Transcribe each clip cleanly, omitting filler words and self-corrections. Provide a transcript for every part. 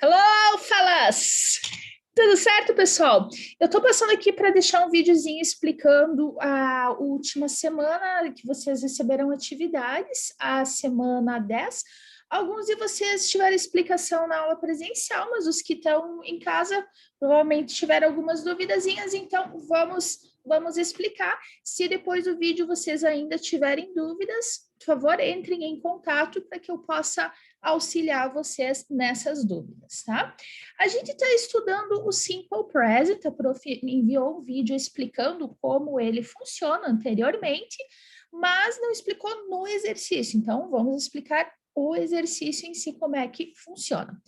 Hello, fellas! Tudo certo, pessoal? Eu estou passando aqui para deixar um videozinho explicando a última semana que vocês receberam atividades, a semana 10. Alguns de vocês tiveram explicação na aula presencial, mas os que estão em casa provavelmente tiveram algumas duvidazinhas, então vamos explicar. Se depois do vídeo vocês ainda tiverem dúvidas, por favor, entrem em contato para que eu possa auxiliar vocês nessas dúvidas, tá? A gente está estudando o Simple Present, a prof me enviou um vídeo explicando como ele funciona anteriormente, mas não explicou no exercício, então vamos explicar o exercício em si, como é que funciona.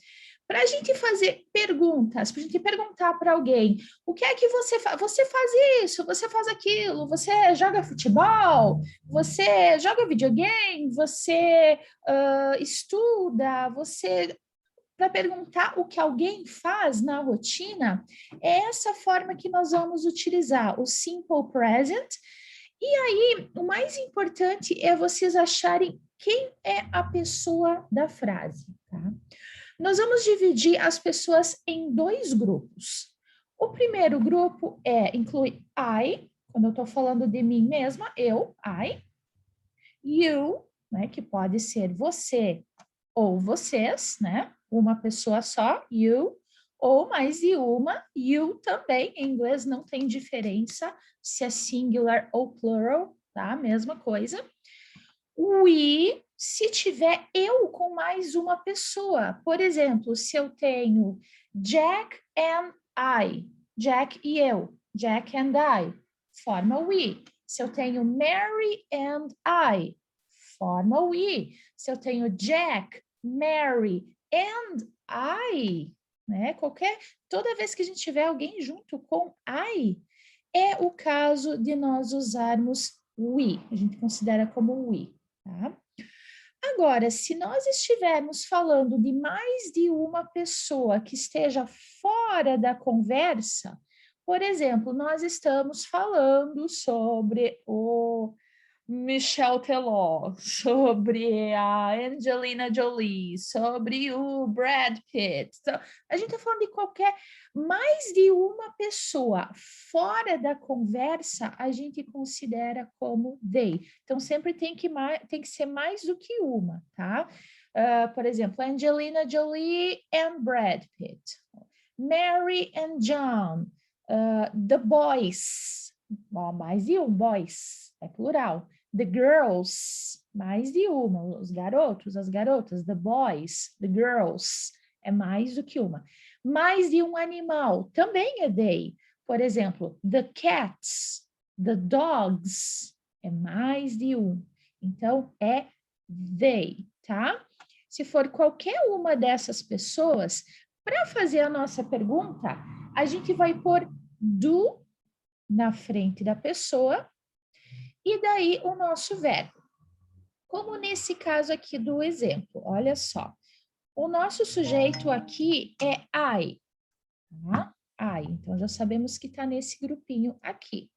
Para a gente fazer perguntas, para a gente perguntar para alguém, o que é que você faz? Você faz isso, você faz aquilo, você joga futebol, você joga videogame, você estuda, você... Para perguntar o que alguém faz na rotina, é essa forma que nós vamos utilizar, o Simple Present. E aí, o mais importante é vocês acharem quem é a pessoa da frase, tá? Nós vamos dividir as pessoas em dois grupos. O primeiro grupo inclui I, quando eu estou falando de mim mesma, eu, I. You, né, que pode ser você ou vocês, né? Uma pessoa só, you, ou mais de uma, you também. Em inglês não tem diferença se é singular ou plural, tá? Mesma coisa. We, se tiver eu com mais uma pessoa. Por exemplo, se eu tenho Jack and I, Jack e eu, Jack and I, forma we. Se eu tenho Mary and I, forma we. Se eu tenho Jack, Mary and I, né? Toda vez que a gente tiver alguém junto com I, é o caso de nós usarmos we. A gente considera como we, tá? Agora, se nós estivermos falando de mais de uma pessoa que esteja fora da conversa, por exemplo, nós estamos falando sobre o Michel Teló, sobre a Angelina Jolie, sobre o Brad Pitt. Então, a gente está falando de mais de uma pessoa fora da conversa, a gente considera como they. Então, sempre tem que ser mais do que uma, tá? Por exemplo, Angelina Jolie and Brad Pitt. Mary and John. The boys. Mais de um, boys, é plural. The girls, mais de uma, os garotos, as garotas, the boys, the girls, é mais do que uma. Mais de um animal, também é they. Por exemplo, the cats, the dogs, é mais de um. Então, é they, tá? Se for qualquer uma dessas pessoas, para fazer a nossa pergunta, a gente vai pôr do na frente da pessoa e daí o nosso verbo. Como nesse caso aqui do exemplo, olha só. O nosso sujeito aqui é I, tá? I, então já sabemos que está nesse grupinho aqui.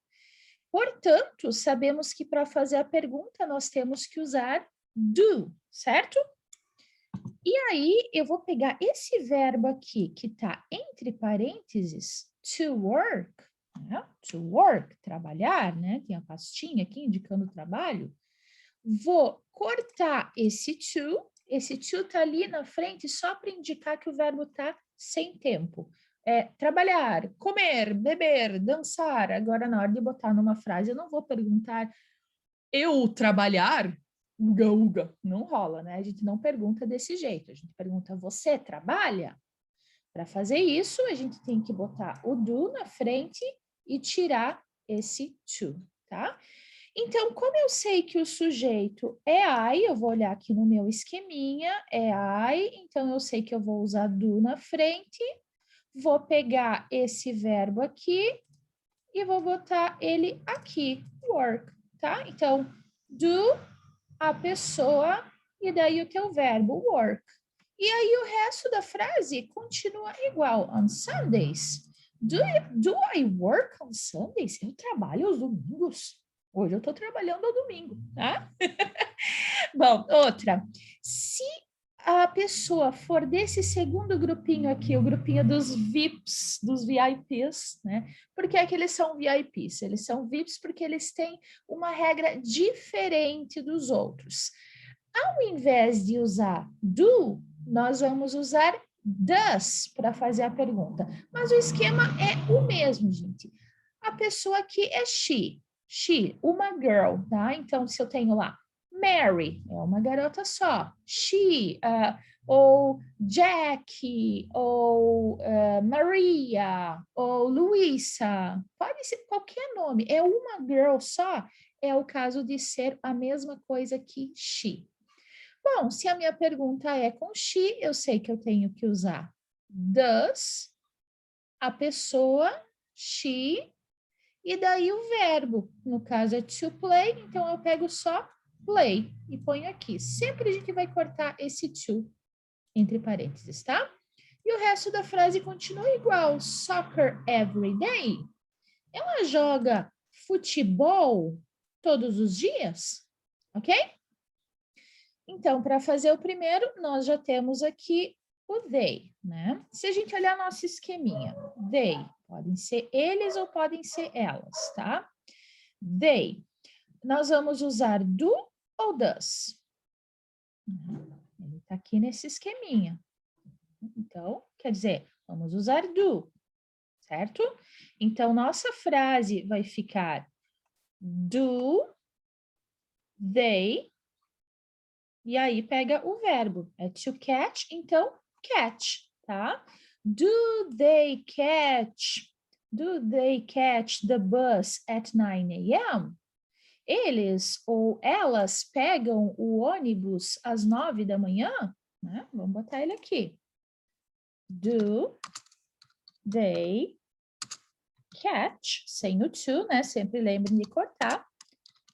Portanto, sabemos que para fazer a pergunta nós temos que usar do, certo? E aí eu vou pegar esse verbo aqui que está entre parênteses, to work, né? To work, trabalhar, né? Tem a pastinha aqui indicando o trabalho. Vou cortar esse to está ali na frente só para indicar que o verbo está sem tempo. Trabalhar, comer, beber, dançar. Agora, na hora de botar numa frase, eu não vou perguntar eu trabalhar? Uga, uga. Não rola, né? A gente não pergunta desse jeito. A gente pergunta, você trabalha? Para fazer isso, a gente tem que botar o do na frente e tirar esse to, tá? Então, como eu sei que o sujeito é I, eu vou olhar aqui no meu esqueminha, é I, então eu sei que eu vou usar do na frente, vou pegar esse verbo aqui e vou botar ele aqui, work, tá? Então, do, a pessoa, e daí o teu verbo, work. E aí o resto da frase continua igual, on Sundays. Do I work on Sundays? Eu trabalho aos domingos? Hoje eu estou trabalhando ao domingo, tá? Bom, outra. Se a pessoa for desse segundo grupinho aqui, o grupinho dos VIPs, dos VIPs, né? Por que é que eles são VIPs? Eles são VIPs porque eles têm uma regra diferente dos outros. Ao invés de usar do, nós vamos usar does para fazer a pergunta. Mas o esquema é o mesmo, gente. A pessoa aqui é she, uma girl, tá? Então, se eu tenho lá Mary, é uma garota só. She, ou Jack, ou Maria, ou Luísa. Pode ser qualquer nome. É uma girl só. É o caso de ser a mesma coisa que she. Bom, se a minha pergunta é com she, eu sei que eu tenho que usar does, a pessoa, she, e daí o verbo. No caso é to play, então eu pego só play e ponho aqui. Sempre a gente vai cortar esse to entre parênteses, tá? E o resto da frase continua igual. Soccer every day. Ela joga futebol todos os dias, ok? Então, para fazer o primeiro, nós já temos aqui o they, né? Se a gente olhar nosso esqueminha, they, podem ser eles ou podem ser elas, tá? They, nós vamos usar do ou does? Ele está aqui nesse esqueminha. Então, quer dizer, vamos usar do, certo? Então, nossa frase vai ficar do they, e aí pega o verbo, é to catch, então catch, tá? Do they catch the bus at 9 a.m.? Eles ou elas pegam o ônibus às 9 da manhã? Né? Vamos botar ele aqui. Do they catch, sem o to, né? Sempre lembrem de cortar.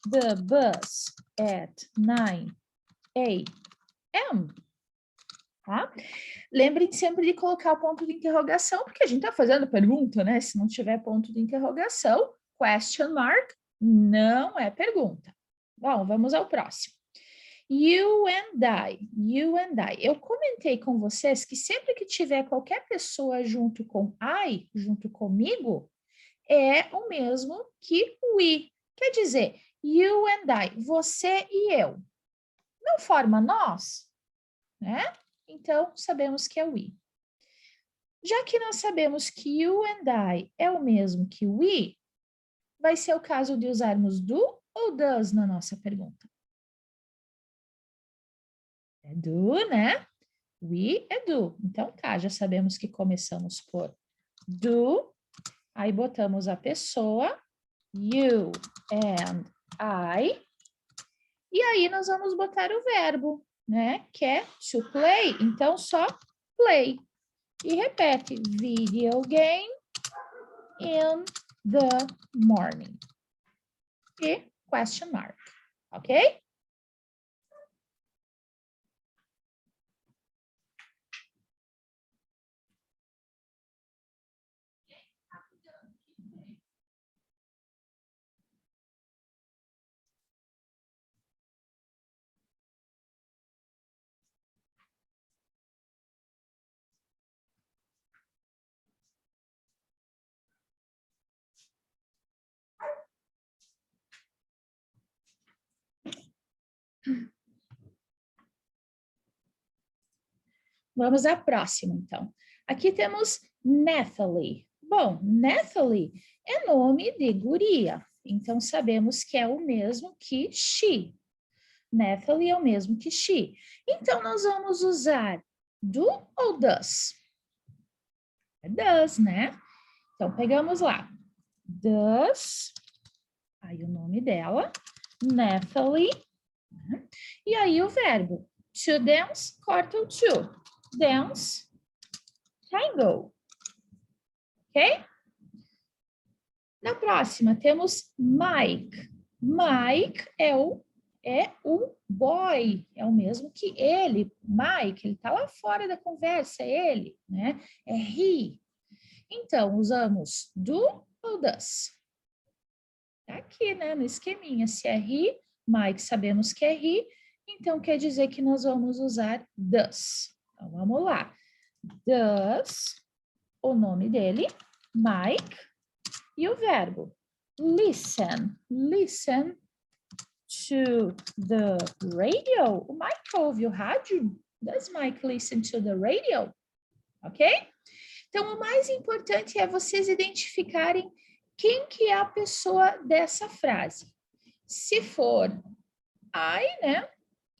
The bus at 9 a.m. Tá? Lembrem sempre de colocar o ponto de interrogação, porque a gente está fazendo pergunta, né? Se não tiver ponto de interrogação, question mark, não é pergunta. Bom, vamos ao próximo. You and I. Eu comentei com vocês que sempre que tiver qualquer pessoa junto com I, junto comigo, é o mesmo que we. Quer dizer, you and I, você e eu. Não forma nós, né? Então, sabemos que é we. Já que nós sabemos que you and I é o mesmo que we, vai ser o caso de usarmos do ou does na nossa pergunta. É do, né? We é do. Então, tá, já sabemos que começamos por do, aí botamos a pessoa, you and I, e aí nós vamos botar o verbo, né? Que é to play, então só play. E repete, video game in the morning. E question mark, ok? Vamos à próxima, então. Aqui temos Nathalie. Bom, Nathalie é nome de guria, então sabemos que é o mesmo que she. Nathalie é o mesmo que she. Então, nós vamos usar do ou does? É does, né? Então, pegamos lá. Does, aí o nome dela, Nathalie, né? E aí o verbo. To dance, corta o to. Dance, tango. Ok? Na próxima, temos Mike. Mike é o boy, é o mesmo que ele. Mike, ele está lá fora da conversa, é ele, né? É he. Então, usamos do ou does? Tá aqui, né? No esqueminha. Se é he, Mike sabemos que é he, Então, quer dizer que nós vamos usar does. Então, vamos lá. Does, o nome dele, Mike, e o verbo. Listen. Listen to the radio. O Mike ouve o rádio? Does Mike listen to the radio? Ok? Então, o mais importante é vocês identificarem quem que é a pessoa dessa frase. Se for I, né?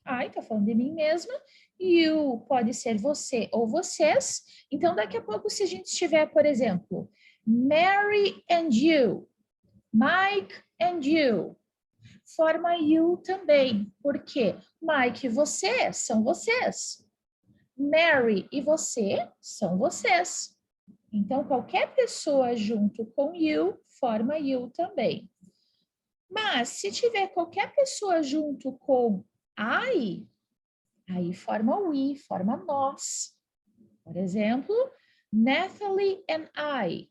I, tá falando de mim mesma. You pode ser você ou vocês. Então, daqui a pouco, se a gente tiver, por exemplo, Mary and you, Mike and you, forma you também. Por quê? Mike e você são vocês. Mary e você são vocês. Então, qualquer pessoa junto com you, forma you também. Mas, se tiver qualquer pessoa junto com I, aí forma we, forma nós. Por exemplo, Natalie and I,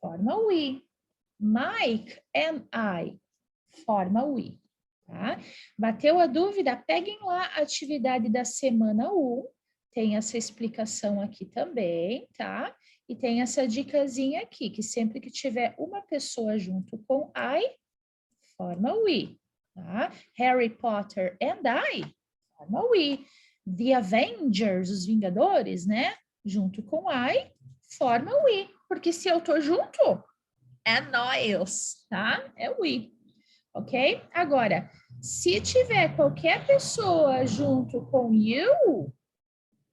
forma we. Mike and I, forma we. Tá? Bateu a dúvida? Peguem lá a atividade da semana 1, tem essa explicação aqui também, tá? E tem essa dicasinha aqui, que sempre que tiver uma pessoa junto com I, forma we, tá? Harry Potter and I, forma we. The Avengers, os Vingadores, né? Junto com I, forma we. Porque se eu tô junto, é nós, tá? É we, ok? Agora, se tiver qualquer pessoa junto com you,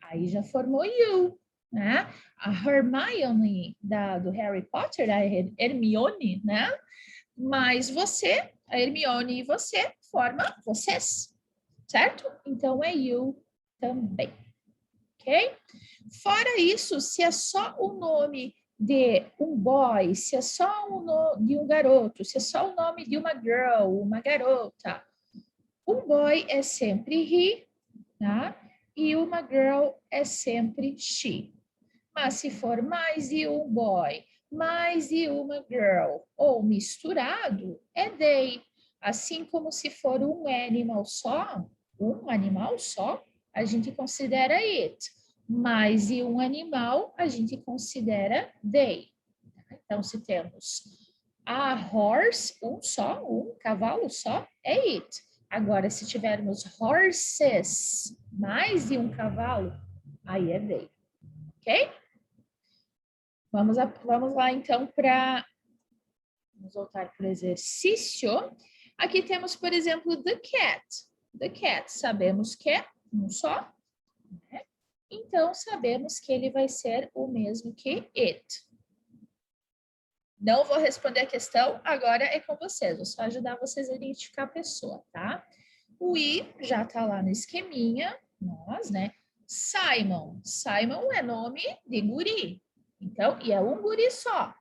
aí já formou you, né? A Hermione do Harry Potter, a Hermione, né? Mas você, a Hermione e você, forma vocês, certo? Então, é you também, ok? Fora isso, se é só o nome de um boy, se é só o nome de um garoto, se é só o nome de uma girl, uma garota, um boy é sempre he, tá? E uma girl é sempre she. Mas se for mais de um boy, mais de uma girl, ou misturado, é they. Assim como se for um animal só, a gente considera it. Mais de um animal, a gente considera they. Então, se temos a horse, um cavalo só, é it. Agora, se tivermos horses, mais de um cavalo, aí é they. Ok? Vamos lá, então, vamos voltar para o exercício. Aqui temos, por exemplo, the cat. The cat, sabemos que é um só, né? Então, sabemos que ele vai ser o mesmo que it. Não vou responder a questão, agora é com vocês. Vou só ajudar vocês a identificar a pessoa, tá? O I já tá lá no esqueminha, nós, né? Simon. Simon é nome de guri. Então, e é um guri só.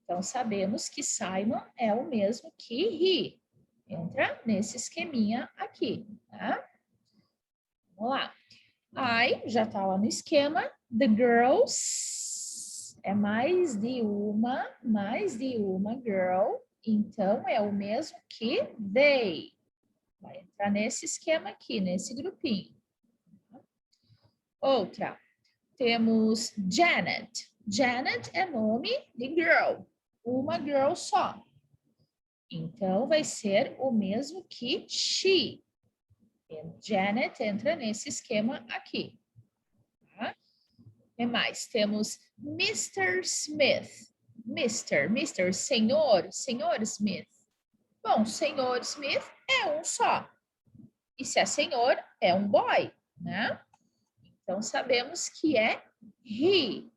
Então, sabemos que Simon é o mesmo que he. Entra nesse esqueminha aqui, tá? Vamos lá. I já tá lá no esquema. The girls é mais de uma girl. Então, é o mesmo que they. Vai entrar nesse esquema aqui, nesse grupinho. Outra. Temos Janet. Janet é nome de girl. Uma girl só. Então, vai ser o mesmo que she. Janet entra nesse esquema aqui. Tá? E mais, temos Mr. Smith. Mr. Senhor Smith. Bom, Senhor Smith é um só. E se é senhor, é um boy, né? Então, sabemos que é he.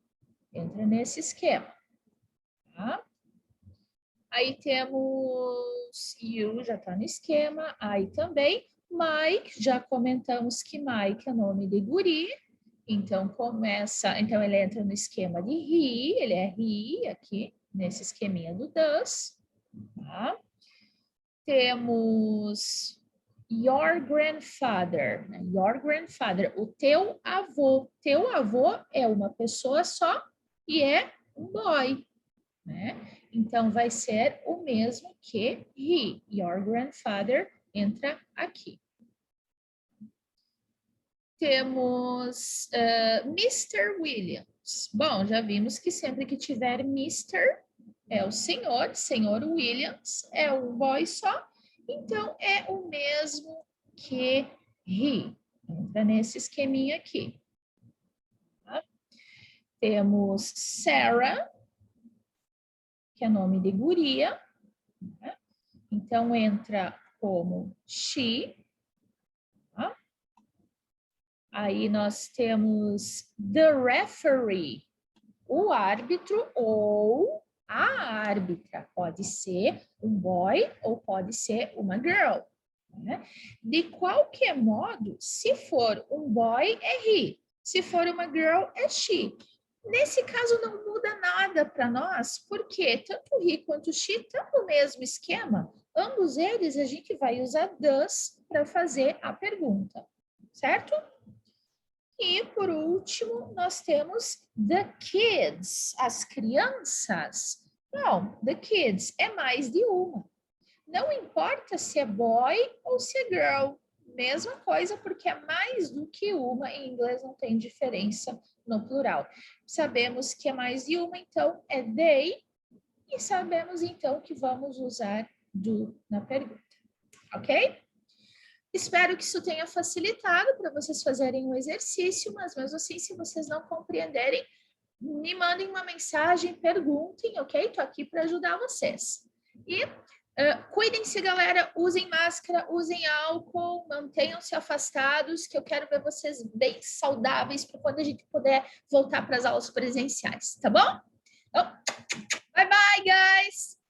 Entra nesse esquema. Tá? Aí temos you, já está no esquema. Aí também. Mike, já comentamos que Mike é nome de guri. Então, então ele entra no esquema de he. Ele é he aqui, nesse esqueminha do does. Tá? Temos your grandfather. Your grandfather, o teu avô. Teu avô é uma pessoa só e é um boy, né? Então, vai ser o mesmo que he. Your grandfather entra aqui. Temos Mr. Williams. Bom, já vimos que sempre que tiver Mr. é o senhor Williams é um boy só, então é o mesmo que he. Entra nesse esqueminha aqui. Tá? Temos Sarah, que é nome de guria, né? Então entra como she. Tá? Aí nós temos the referee, o árbitro ou a árbitra. Pode ser um boy ou pode ser uma girl. Né? De qualquer modo, se for um boy, é he. Se for uma girl, é she. Nesse caso, não muda nada para nós, porque tanto he quanto she estão no mesmo esquema. Ambos eles, a gente vai usar does para fazer a pergunta, certo? E, por último, nós temos the kids, as crianças. Não, the kids é mais de uma. Não importa se é boy ou se é girl, mesma coisa, porque é mais do que uma, em inglês não tem diferença no plural. Sabemos que é mais de uma, então é they, e sabemos então que vamos usar do na pergunta, ok? Espero que isso tenha facilitado para vocês fazerem o exercício, mas mesmo assim, se vocês não compreenderem, me mandem uma mensagem, perguntem, ok? Estou aqui para ajudar vocês. E cuidem-se, galera, usem máscara, usem álcool, mantenham-se afastados, que eu quero ver vocês bem saudáveis para quando a gente puder voltar para as aulas presenciais, tá bom? Então, bye bye, guys!